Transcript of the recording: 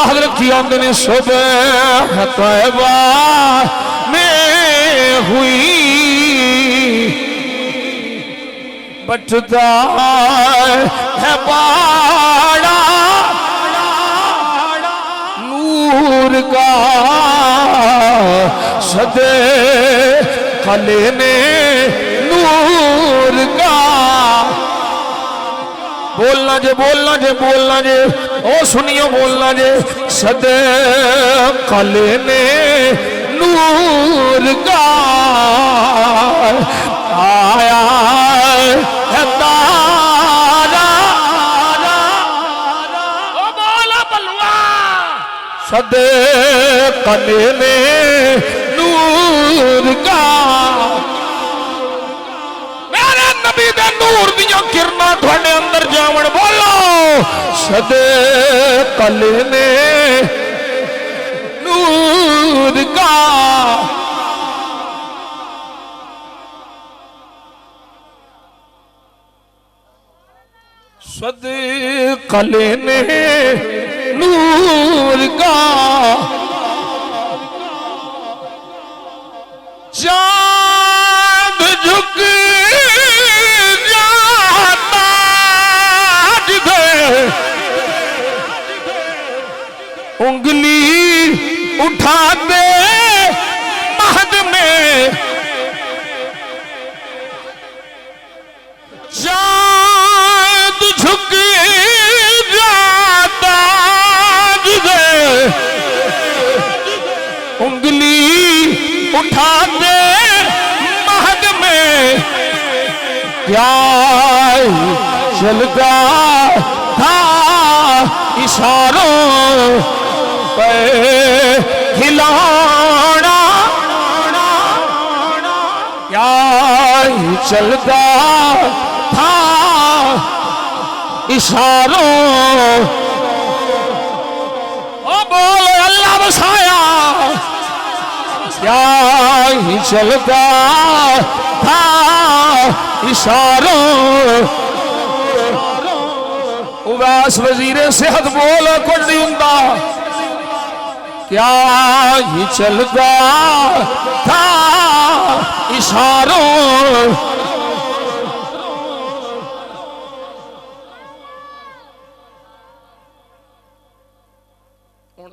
याद रखी आंदे ने सुबह तैबा में हुई बचता है बाड़ा नूर का सदे खले ने नूर का बोलना जे बोलना जे बोलना जे ओ सुनियो बोलना जे सदे खले ने नूर का आया है तारा ओ बोला बलवा सदे खले ने नूर का मेरे नबी दे नूर दियां किरणां तुहाडे अंदर जावण बोलो सदे कले ने नूर का सदे कले ने नूर का चांद झुक जाता जिधर उंगली उठा दे महद में चांद झुक जाता जिधर उंगली उठा दे महद में क्या चलता था इशारों पे खिलौना क्या चलता था इशारों ओ बोलो अल्लाह बसाया क्या ही चलता था इशारों उवास वजीरे सेहत बोलो कुछ नहीं हुंदा क्या ही चलता था इशारों